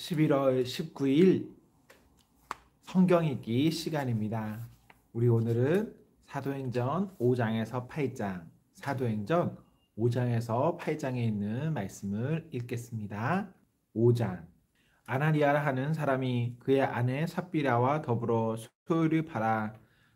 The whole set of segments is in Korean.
11월 19일 성경 읽기 시간입니다. 우리 오늘은 사도행전 5장에서 8장, 사도행전 5장에서 8장에 있는 말씀을 읽겠습니다. 5장. 아나니아라 하는 사람이 그의 아내 삽비라와 더불어 소유를 팔아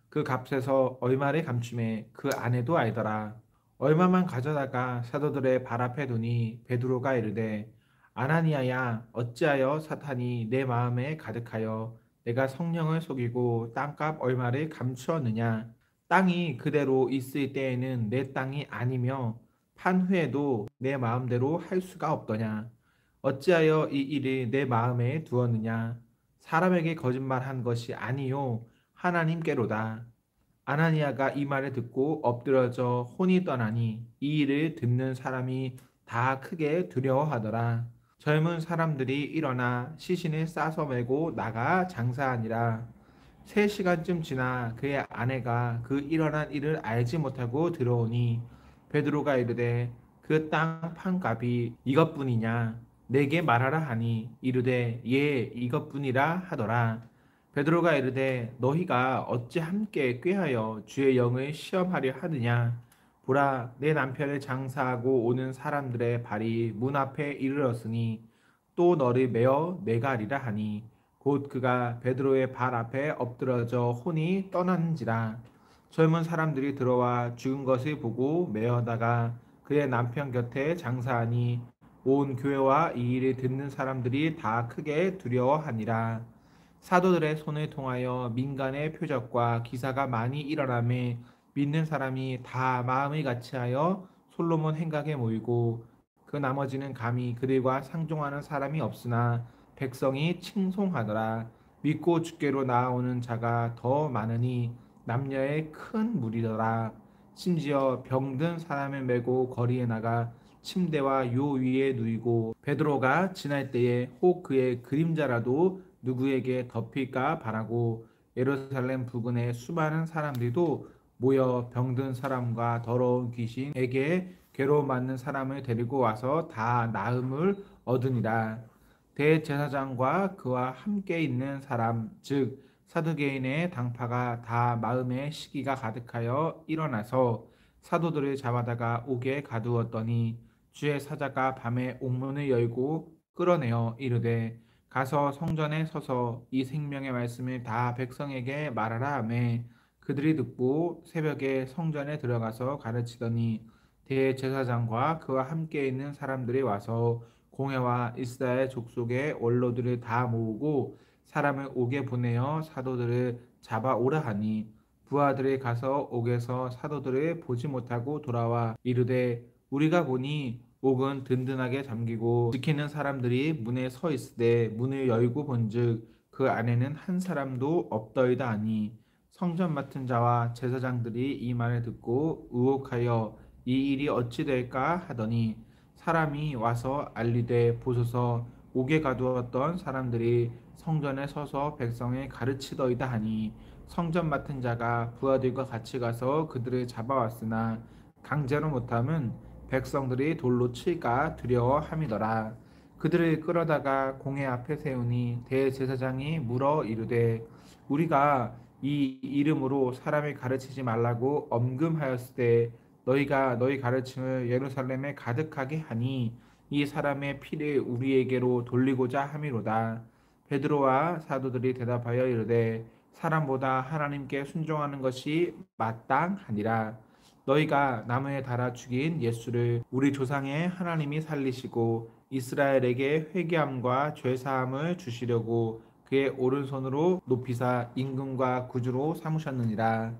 그 값에서 얼마를 감춤해 그 아내도 알더라. 얼마만 가져다가 사도들의 발 앞에 두니 베드로가 이르되 아나니아야, 어찌하여 사탄이 내 마음에 가득하여 내가 성령을 속이고 땅값 얼마를 감추었느냐? 땅이 그대로 있을 때에는 내 땅이 아니며 판 후에도 내 마음대로 할 수가 없더냐? 어찌하여 이 일을 내 마음에 두었느냐? 사람에게 거짓말한 것이 아니요 하나님께로다. 아나니아가 이 말을 듣고 엎드러져 혼이 떠나니 이 일을 듣는 사람이 다 크게 두려워하더라. 젊은 사람들이 일어나 시신을 싸서 메고 나가 장사하니라. 3시간쯤 지나 그의 아내가 그 일어난 일을 알지 못하고 들어오니 베드로가 이르되 그 땅 판값이 이것뿐이냐 내게 말하라 하니 이르되 예 이것뿐이라 하더라. 베드로가 이르되 너희가 어찌 함께 꾀하여 주의 영을 시험하려 하느냐. 보라 내 남편을 장사하고 오는 사람들의 발이 문 앞에 이르렀으니 또 너를 메어 내가리라 하니 곧 그가 베드로의 발 앞에 엎드러져 혼이 떠났는지라. 젊은 사람들이 들어와 죽은 것을 보고 메어다가 그의 남편 곁에 장사하니 온 교회와 이 일을 듣는 사람들이 다 크게 두려워하니라. 사도들의 손을 통하여 민간의 표적과 기사가 많이 일어나매 믿는 사람이 다 마음을 같이하여 솔로몬 행각에 모이고 그 나머지는 감히 그들과 상종하는 사람이 없으나 백성이 칭송하더라. 믿고 주께로 나아오는 자가 더 많으니 남녀의 큰 무리더라. 심지어 병든 사람을 메고 거리에 나가 침대와 요 위에 누이고 베드로가 지날 때에 혹 그의 그림자라도 누구에게 덮일까 바라고 예루살렘 부근의 수많은 사람들도 모여 병든 사람과 더러운 귀신에게 괴로움 받는 사람을 데리고 와서 다 나음을 얻으니라. 대제사장과 그와 함께 있는 사람 즉 사두개인의 당파가 다 마음에 시기가 가득하여 일어나서 사도들을 잡아다가 옥에 가두었더니 주의 사자가 밤에 옥문을 열고 끌어내어 이르되 가서 성전에 서서 이 생명의 말씀을 다 백성에게 말하라 하매 그들이 듣고 새벽에 성전에 들어가서 가르치더니 대제사장과 그와 함께 있는 사람들이 와서 공회와 이스라엘 족속의 원로들을 다 모으고 사람을 옥에 보내어 사도들을 잡아오라 하니 부하들이 가서 옥에서 사도들을 보지 못하고 돌아와 이르되 우리가 보니 옥은 든든하게 잠기고 지키는 사람들이 문에 서 있으되 문을 열고 본즉 그 안에는 한 사람도 없더이다 하니 성전 맡은 자와 제사장들이 이 말을 듣고 의혹하여 이 일이 어찌 될까 하더니 사람이 와서 알리되 보소서 옥에 가두었던 사람들이 성전에 서서 백성을 가르치더이다 하니 성전 맡은 자가 부하들과 같이 가서 그들을 잡아왔으나 강제로 못함은 백성들이 돌로 칠까 두려워함이더라. 그들을 끌어다가 공회 앞에 세우니 대제사장이 물어 이르되 우리가 이 이름으로 사람을 가르치지 말라고 엄금하였을 때 너희가 너희 가르침을 예루살렘에 가득하게 하니 이 사람의 피를 우리에게로 돌리고자 함이로다. 베드로와 사도들이 대답하여 이르되 사람보다 하나님께 순종하는 것이 마땅하니라. 너희가 나무에 달아 죽인 예수를 우리 조상의 하나님이 살리시고 이스라엘에게 회개함과 죄사함을 주시려고 그의 오른손으로 높이사 임금과 구주로 삼으셨느니라.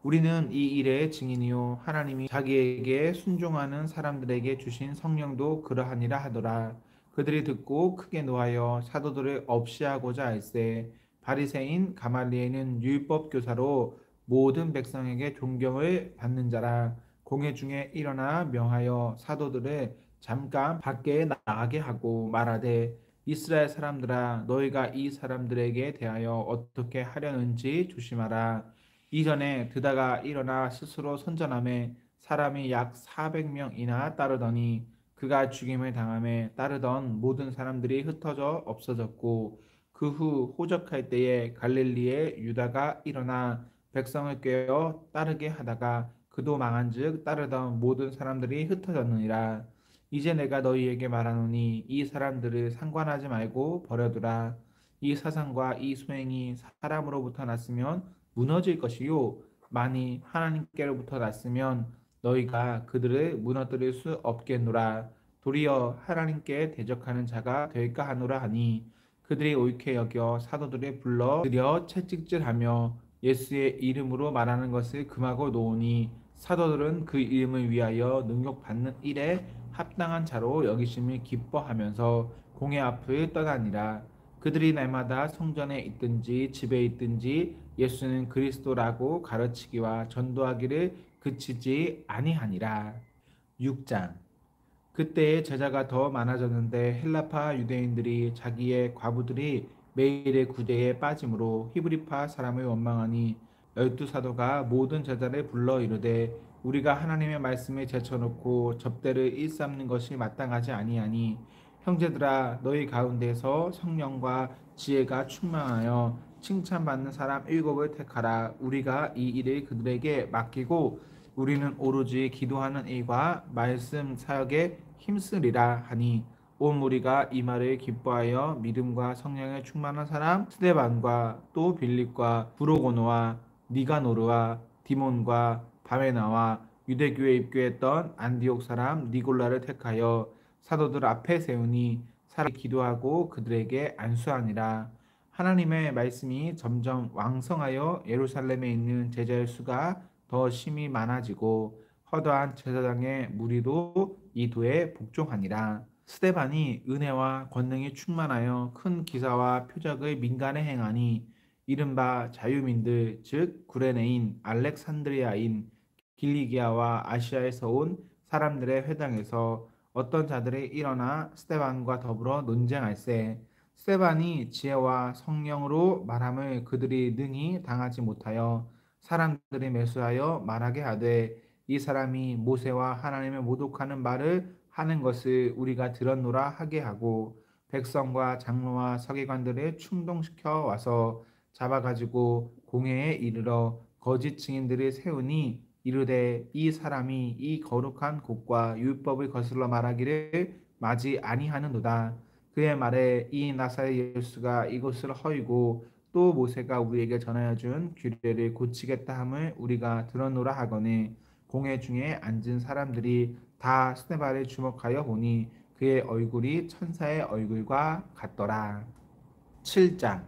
우리는 이 일의 증인이요 하나님이 자기에게 순종하는 사람들에게 주신 성령도 그러하니라 하더라. 그들이 듣고 크게 노하여 사도들을 없이하고자 할세 바리새인 가말리엘은 율법 교사로 모든 백성에게 존경을 받는 자라. 공회 중에 일어나 명하여 사도들을 잠깐 밖에 나가게 하고 말하되 이스라엘 사람들아 너희가 이 사람들에게 대하여 어떻게 하려는지 조심하라. 이전에 드다가 일어나 스스로 선전함에 사람이 약 400명이나 따르더니 그가 죽임을 당함에 따르던 모든 사람들이 흩어져 없어졌고 그 후 호적할 때에 갈릴리에 유다가 일어나 백성을 꾀어 따르게 하다가 그도 망한즉 따르던 모든 사람들이 흩어졌느니라. 이제 내가 너희에게 말하노니 이 사람들을 상관하지 말고 버려두라. 이 사상과 이 소행이 사람으로부터 났으면 무너질 것이요 만이 하나님께로부터 났으면 너희가 그들을 무너뜨릴 수 없겠노라. 도리어 하나님께 대적하는 자가 될까 하노라 하니 그들이 옳게 여겨 사도들을 불러 들여 채찍질하며 예수의 이름으로 말하는 것을 금하고 놓으니 사도들은 그 이름을 위하여 능욕받는 일에 합당한 자로 여기심을 기뻐하면서 공회 앞을 떠나니라. 그들이 날마다 성전에 있든지 집에 있든지 예수는 그리스도라고 가르치기와 전도하기를 그치지 아니하니라. 6장. 그때에 제자가 더 많아졌는데 헬라파 유대인들이 자기의 과부들이 매일의 구제에 빠짐으로 히브리파 사람을 원망하니 열두 사도가 모든 제자를 불러 이르되 우리가 하나님의 말씀을 제쳐놓고 접대를 일삼는 것이 마땅하지 아니하니 형제들아 너희 가운데서 성령과 지혜가 충만하여 칭찬받는 사람 7을 택하라. 우리가 이 일을 그들에게 맡기고 우리는 오로지 기도하는 일과 말씀 사역에 힘쓰리라 하니 온 무리가 이 말을 기뻐하여 믿음과 성령에 충만한 사람 스데반과 또 빌립과 브로고노와 니가노르와 디몬과 바메나와 유대교에 입교했던 안디옥 사람 니골라를 택하여 사도들 앞에 세우니 사람이 기도하고 그들에게 안수하니라. 하나님의 말씀이 점점 왕성하여 예루살렘에 있는 제자의 수가 더 심히 많아지고 허다한 제사장의 무리도 이 도에 복종하니라. 스데반이 은혜와 권능이 충만하여 큰 기사와 표적을 민간에 행하니 이른바 자유민들 즉 구레네인 알렉산드리아인 길리기아와 아시아에서 온 사람들의 회당에서 어떤 자들이 일어나 스데반과 더불어 논쟁할세. 스데반이 지혜와 성령으로 말함을 그들이 능히 당하지 못하여 사람들이 매수하여 말하게 하되 이 사람이 모세와 하나님의 모독하는 말을 하는 것을 우리가 들었노라 하게 하고 백성과 장로와 서기관들을 충동시켜 와서 잡아가지고 공회에 이르러 거짓 증인들을 세우니 이르되 이 사람이 이 거룩한 곳과 율법을 거슬러 말하기를 마지 아니하는도다. 그의 말에 이 나사렛 예수가 이곳을 허이고 또 모세가 우리에게 전하여 준 규례를 고치겠다 함을 우리가 들었노라 하거늘 공회 중에 앉은 사람들이 다 스데반을 주목하여 보니 그의 얼굴이 천사의 얼굴과 같더라. 7장.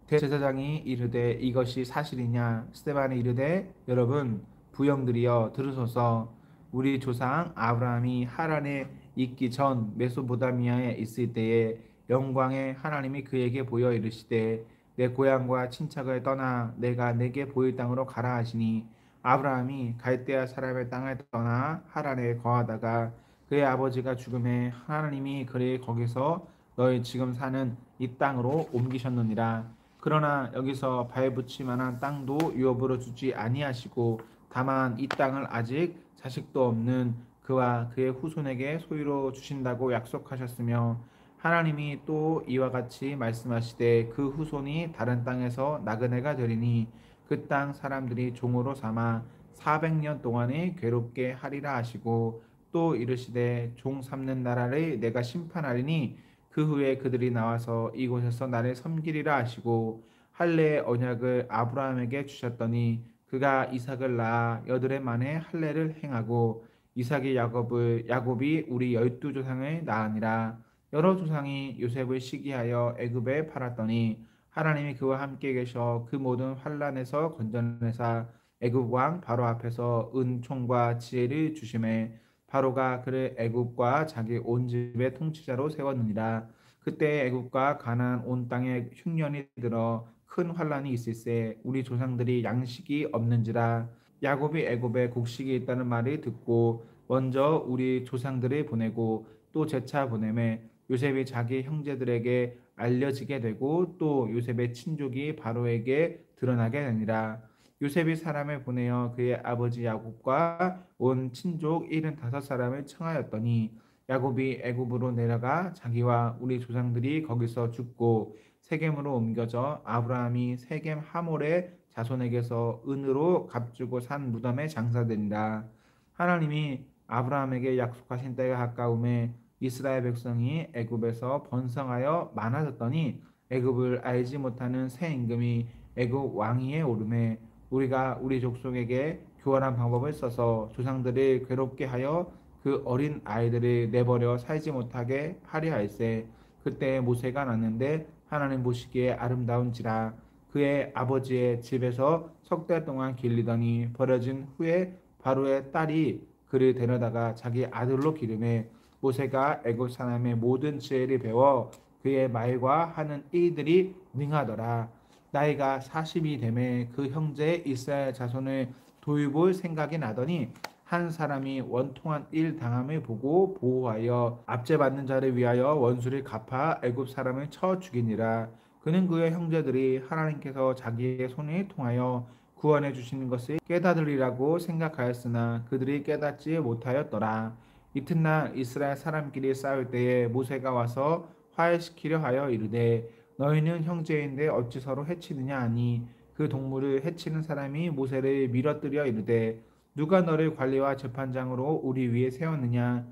대제사장이 이르되 이것이 사실이냐? 스데반이 이르되 여러분 부형들이여 들으소서. 우리 조상 아브라함이 하란에 있기 전 메소보다미아에 있을 때에 영광의 하나님이 그에게 보여 이르시되 내 고향과 친척을 떠나 내가 내게 보일 땅으로 가라 하시니 아브라함이 갈대아 사람의 땅을 떠나 하란에 거하다가 그의 아버지가 죽음에 하나님이 그를 거기서 너희 지금 사는 이 땅으로 옮기셨느니라. 그러나 여기서 발붙일 만한 땅도 유업으로 주지 아니하시고 다만 이 땅을 아직 자식도 없는 그와 그의 후손에게 소유로 주신다고 약속하셨으며 하나님이 또 이와 같이 말씀하시되 그 후손이 다른 땅에서 나그네가 되리니 그 땅 사람들이 종으로 삼아 400년 동안에 괴롭게 하리라 하시고 또 이르시되 종 삼는 나라를 내가 심판하리니 그 후에 그들이 나와서 이곳에서 나를 섬기리라 하시고 할례의 언약을 아브라함에게 주셨더니 그가 이삭을 낳아 8해 만에 할례를 행하고 이삭이 야곱이 우리 12조상을 낳으니라. 여러 조상이 요셉을 시기하여 애굽에 팔았더니 하나님이 그와 함께 계셔 그 모든 환난에서 건져내사 애굽 왕 바로 앞에서 은총과 지혜를 주심에 바로가 그를 애굽과 자기 온 집의 통치자로 세웠느니라. 그때 애굽과 가나안 온 땅에 흉년이 들어 큰 환란이 있을세. 우리 조상들이 양식이 없는지라. 야곱이 애굽에 곡식이 있다는 말이 듣고 먼저 우리 조상들을 보내고 또 재차 보내매 요셉이 자기 형제들에게 알려지게 되고 또 요셉의 친족이 바로에게 드러나게 되니라. 요셉이 사람을 보내어 그의 아버지 야곱과 온 친족 75사람을 청하였더니 야곱이 애굽으로 내려가 자기와 우리 조상들이 거기서 죽고 세겜으로 옮겨져 아브라함이 세겜 하몰의 자손에게서 은으로 값주고 산 무덤에 장사되니라. 하나님이 아브라함에게 약속하신 때가 가까움에 이스라엘 백성이 애굽에서 번성하여 많아졌더니 애굽을 알지 못하는 새 임금이 애굽 왕위에 오르매 우리가 우리 족속에게 교활한 방법을 써서 조상들을 괴롭게 하여 그 어린 아이들을 내버려 살지 못하게 하려 할세. 그때 모세가 났는데 하나님 보시기에 아름다운지라. 그의 아버지의 집에서 석 달 동안 길리더니 버려진 후에 바로의 딸이 그를 데려다가 자기 아들로 기르매 모세가 애굽 사람의 모든 지혜를 배워 그의 말과 하는 일들이 능하더라. 나이가 40이 되매 그 형제 이스라엘 자손을 돌볼 생각이 나더니 한 사람이 원통한 일 당함을 보고 보호하여 압제받는 자를 위하여 원수를 갚아 애굽 사람을 쳐 죽이니라. 그는 그의 형제들이 하나님께서 자기의 손을 통하여 구원해 주시는 것을 깨닫으리라고 생각하였으나 그들이 깨닫지 못하였더라. 이튿날 이스라엘 사람끼리 싸울 때에 모세가 와서 화해시키려 하여 이르되 너희는 형제인데 어찌 서로 해치느냐 하니 그 동물을 해치는 사람이 모세를 밀어뜨려 이르되 누가 너를 관리와 재판장으로 우리 위에 세웠느냐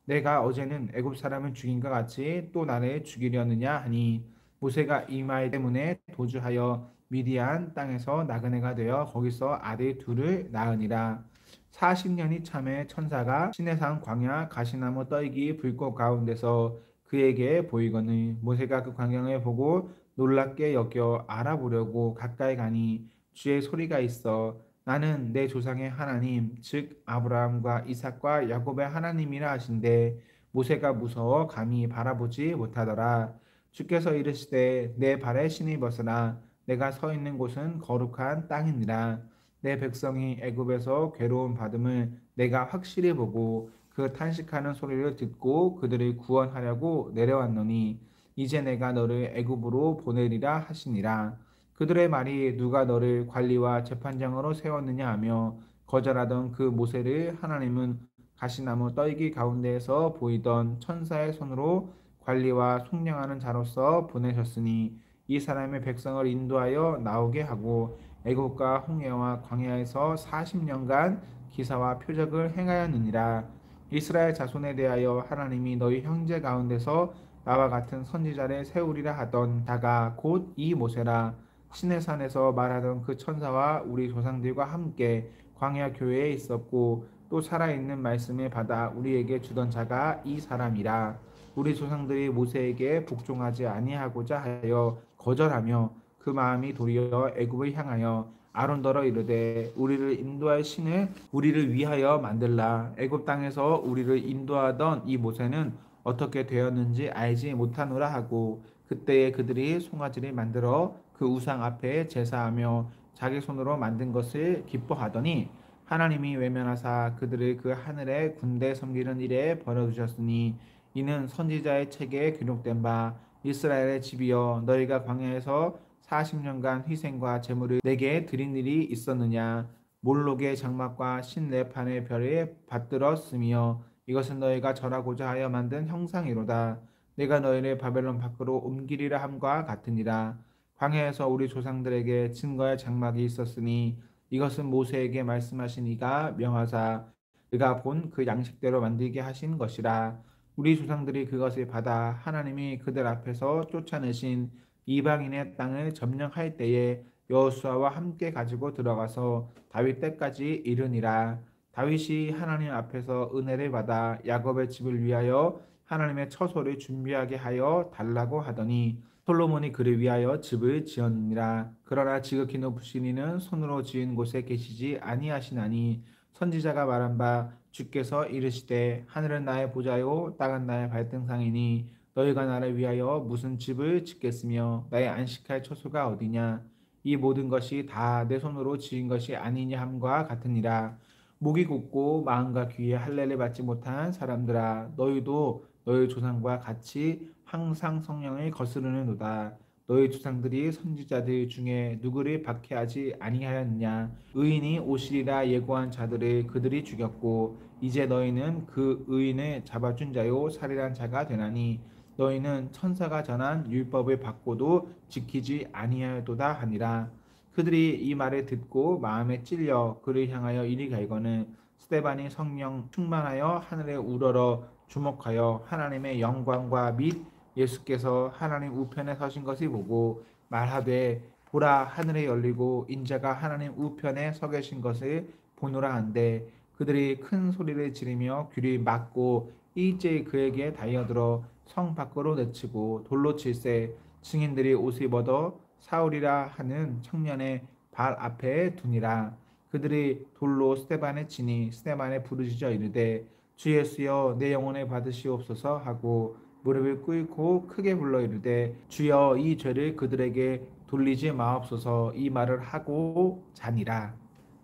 내가 어제는 애굽 사람을 죽인 것 같이 또 나를 죽이려느냐 하니 모세가 이 말 때문에 도주하여 미디안 땅에서 나그네가 되어 거기서 아들 둘을 낳으니라. 40년이 참에 천사가 시내산 광야 가시나무 떨기 불꽃 가운데서 그에게 보이거늘 모세가 그 광경을 보고 놀랍게 여겨 알아보려고 가까이 가니 주의 소리가 있어 나는 내 조상의 하나님 즉 아브라함과 이삭과 야곱의 하나님이라 하신대 모세가 무서워 감히 바라보지 못하더라. 주께서 이르시되 내 발에 신을 벗으라 내가 서 있는 곳은 거룩한 땅이니라. 내 백성이 애굽에서 괴로움 받음을 내가 확실히 보고 그 탄식하는 소리를 듣고 그들을 구원하려고 내려왔노니 이제 내가 너를 애굽으로 보내리라 하시니라. 그들의 말이 누가 너를 관리와 재판장으로 세웠느냐 하며 거절하던 그 모세를 하나님은 가시나무 떨기 가운데에서 보이던 천사의 손으로 관리와 속량하는 자로서 보내셨으니 이 사람의 백성을 인도하여 나오게 하고 애국과 홍해와 광야에서 40년간 기사와 표적을 행하였느니라. 이스라엘 자손에 대하여 하나님이 너희 형제 가운데서 나와 같은 선지자를 세우리라 하던 다가 곧 이 모세라. 시내산에서 말하던 그 천사와 우리 조상들과 함께 광야 교회에 있었고 또 살아있는 말씀을 받아 우리에게 주던 자가 이 사람이라. 우리 조상들이 모세에게 복종하지 아니하고자 하여 거절하며 그 마음이 도리어 애굽을 향하여 아론더러 이르되 우리를 인도할 신을 우리를 위하여 만들라. 애굽 땅에서 우리를 인도하던 이 모세는 어떻게 되었는지 알지 못하노라 하고 그때에 그들이 송아지를 만들어 그 우상 앞에 제사하며 자기 손으로 만든 것을 기뻐하더니 하나님이 외면하사 그들을 그 하늘의 군대 섬기는 일에 버려두셨으니 이는 선지자의 책에 기록된 바 이스라엘의 집이여 너희가 광야에서 40년간 희생과 제물을 내게 드린 일이 있었느냐 몰록의 장막과 신레판의 별에 받들었으며 이것은 너희가 절하고자 하여 만든 형상이로다. 내가 너희를 바벨론 밖으로 옮기리라 함과 같으니라. 광야에서 우리 조상들에게 증거의 장막이 있었으니 이것은 모세에게 말씀하신 이가 명하사 그가 본 그 양식대로 만들게 하신 것이라. 우리 조상들이 그것을 받아 하나님이 그들 앞에서 쫓아내신 이방인의 땅을 점령할 때에 여호수아와 함께 가지고 들어가서 다윗 때까지 이르니라. 다윗이 하나님 앞에서 은혜를 받아 야곱의 집을 위하여 하나님의 처소를 준비하게 하여 달라고 하더니 솔로몬이 그를 위하여 집을 지었느니라. 그러나 지극히 높으신 이는 손으로 지은 곳에 계시지 아니하시나니 선지자가 말한 바 주께서 이르시되 하늘은 나의 보좌요 땅은 나의 발등상이니 너희가 나를 위하여 무슨 집을 짓겠으며 나의 안식할 처소가 어디냐 이 모든 것이 다 내 손으로 지은 것이 아니냐 함과 같으니라. 목이 곧고 마음과 귀에 할례를 받지 못한 사람들아 너희도 너희 조상과 같이 항상 성령을 거스르는도다. 너희 조상들이 선지자들 중에 누구를 박해하지 아니하였느냐? 의인이 오시리라 예고한 자들을 그들이 죽였고 이제 너희는 그 의인을 잡아준 자요 살인한 자가 되나니 너희는 천사가 전한 율법을 받고도 지키지 아니하였도다 하니라. 그들이 이 말을 듣고 마음에 찔려 그를 향하여 이리 갈거는 스데반이 성령 충만하여 하늘에 우러러 주목하여 하나님의 영광과 및 예수께서 하나님 우편에 서신 것을 보고 말하되 보라 하늘에 열리고 인자가 하나님 우편에 서 계신 것을 보노라 한데 그들이 큰 소리를 지르며 귀를 막고 일제히 그에게 달려들어 성 밖으로 내치고 돌로 칠세 증인들이 옷을 벗어 사울이라 하는 청년의 발 앞에 두니라. 그들이 돌로 스데반에 치니 스데반에 부르짖어 이르되 주 예수여 내 영혼을 받으시옵소서 하고 무릎을 꿇고 크게 불러 이르되 주여 이 죄를 그들에게 돌리지 마옵소서. 이 말을 하고 자니라.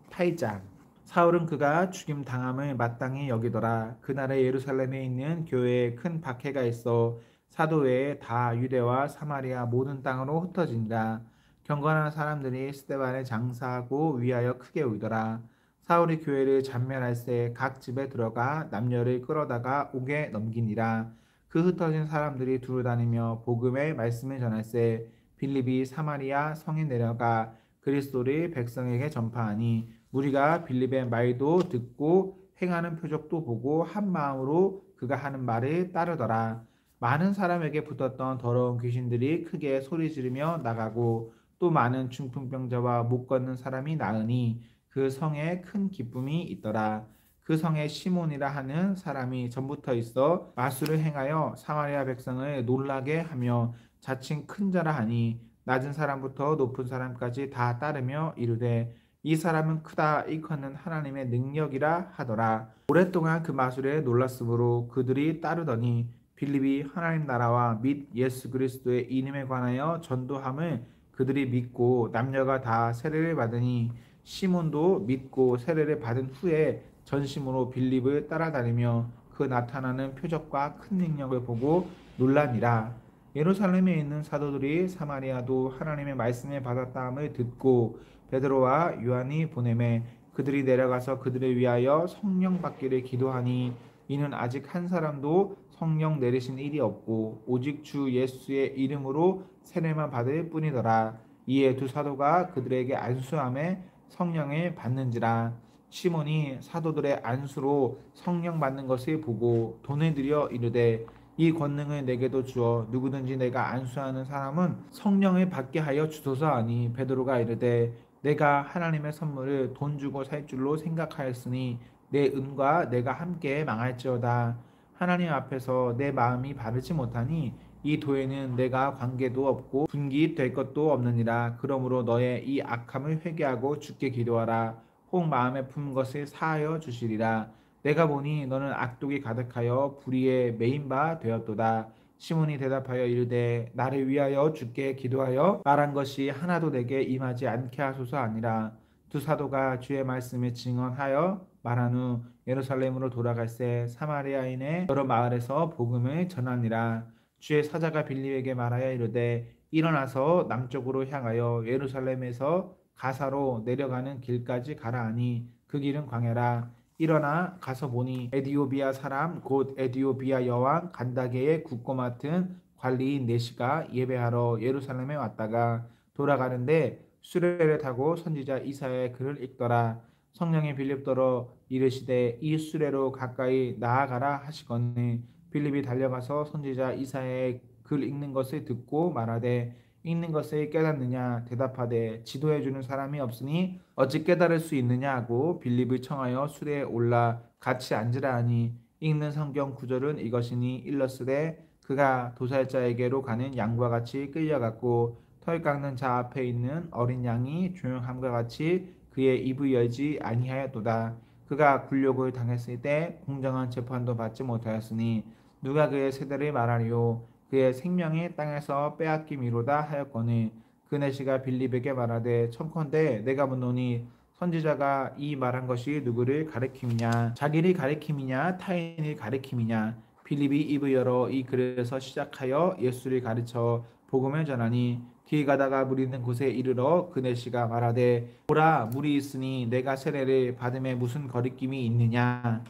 8장 사울은 그가 죽임 당함을 마땅히 여기더라. 그날에 예루살렘에 있는 교회에 큰 박해가 있어 사도 외에 다 유대와 사마리아 모든 땅으로 흩어진다. 경건한 사람들이 스데반에 장사하고 위하여 크게 울더라. 사울이 교회를 잔멸할새 각 집에 들어가 남녀를 끌어다가 옥에 넘기니라. 그 흩어진 사람들이 두루 다니며 복음의 말씀을 전할새 빌립이 사마리아 성에 내려가 그리스도를 백성에게 전파하니 무리가 빌립의 말도 듣고 행하는 표적도 보고 한 마음으로 그가 하는 말을 따르더라. 많은 사람에게 붙었던 더러운 귀신들이 크게 소리 지르며 나가고 또 많은 중풍병자와 못 걷는 사람이 나으니 그 성에 큰 기쁨이 있더라. 그 성에 시몬이라 하는 사람이 전부터 있어 마술을 행하여 사마리아 백성을 놀라게 하며 자칭 큰 자라 하니 낮은 사람부터 높은 사람까지 다 따르며 이르되 이 사람은 크다 일컫는 하나님의 능력이라 하더라. 오랫동안 그 마술에 놀랐으므로 그들이 따르더니 빌립이 하나님 나라와 및 예수 그리스도의 이름에 관하여 전도함을 그들이 믿고 남녀가 다 세례를 받으니 시몬도 믿고 세례를 받은 후에 전심으로 빌립을 따라다니며 그 나타나는 표적과 큰 능력을 보고 놀라니라. 예루살렘에 있는 사도들이 사마리아도 하나님의 말씀을 받았다함을 듣고 베드로와 요한이 보내매 그들이 내려가서 그들을 위하여 성령 받기를 기도하니 이는 아직 한 사람도 성령 내리신 일이 없고 오직 주 예수의 이름으로 세례만 받을 뿐이더라. 이에 두 사도가 그들에게 안수함에 성령을 받는지라. 시몬이 사도들의 안수로 성령 받는 것을 보고 돈을 들여 이르되 이 권능을 내게도 주어 누구든지 내가 안수하는 사람은 성령을 받게 하여 주소서 하니 베드로가 이르되 내가 하나님의 선물을 돈 주고 살 줄로 생각하였으니 내 은과 내가 함께 망할지어다. 하나님 앞에서 내 마음이 바르지 못하니 이 도에는 내가 관계도 없고 분기 될 것도 없느니라. 그러므로 너의 이 악함을 회개하고 주께 기도하라. 혹 마음에 품은 것을 사하여 주시리라. 내가 보니 너는 악독이 가득하여 불의에 매인 바 되었도다. 시몬이 대답하여 이르되 나를 위하여 주께 기도하여 말한 것이 하나도 내게 임하지 않게 하소서 아니라. 두 사도가 주의 말씀을 증언하여 말한 후 예루살렘으로 돌아갈새 사마리아인의 여러 마을에서 복음을 전하니라. 주의 사자가 빌립에게 말하여 이르되 일어나서 남쪽으로 향하여 예루살렘에서 가사로 내려가는 길까지 가라 하니 그 길은 광야라. 일어나 가서 보니 에디오비아 사람 곧 에디오비아 여왕 간다게의 국고 맡은 관리인 네시가 예배하러 예루살렘에 왔다가 돌아가는데 수레를 타고 선지자 이사야의 글을 읽더라. 성령이 빌립더러 이르시되 이 수레로 가까이 나아가라 하시거늘 빌립이 달려가서 선지자 이사야의 글 읽는 것을 듣고 말하되 읽는 것을 깨닫느냐 대답하되 지도해주는 사람이 없으니 어찌 깨달을 수 있느냐 하고 빌립을 청하여 수레에 올라 같이 앉으라 하니 읽는 성경 구절은 이것이니 일렀으되 그가 도살자에게로 가는 양과 같이 끌려갔고 털 깎는 자 앞에 있는 어린 양이 조용함과 같이 그의 입을 열지 아니하였도다. 그가 굴욕을 당했을 때 공정한 재판도 받지 못하였으니 누가 그의 세대를 말하리요. 그의 생명이 땅에서 빼앗김이로다 하였거늘 그 내시가 빌립에게 말하되 청컨대 내가 묻노니 선지자가 이 말한 것이 누구를 가리킴이냐 자기를 가리킴이냐 타인을 가리킴이냐 빌립이 입을 열어 이 글에서 시작하여 예수를 가르쳐 복음을 전하니 길 가다가 물이 있는 곳에 이르러 그 내시가 말하되 보라 물이 있으니 내가 세례를 받음에 무슨 거리낌이 있느냐.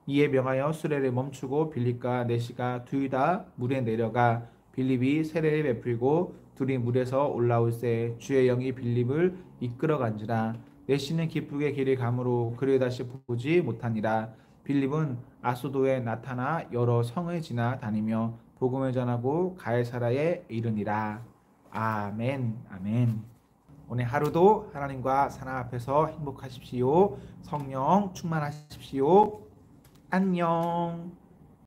이에 명하여 수레를 멈추고 빌립과 내시가 둘 다 물에 내려가 빌립이 세례를 베풀고 둘이 물에서 올라올새 주의 영이 빌립을 이끌어간지라. 내시는 기쁘게 길을 가므로 그를 다시 보지 못하니라. 빌립은 아소도에 나타나 여러 성을 지나 다니며 복음을 전하고 가이사라에 이르니라. 아멘. 아멘. 오늘 하루도 하나님과 사랑 앞에서 행복하십시오. 성령 충만하십시오. 안녕.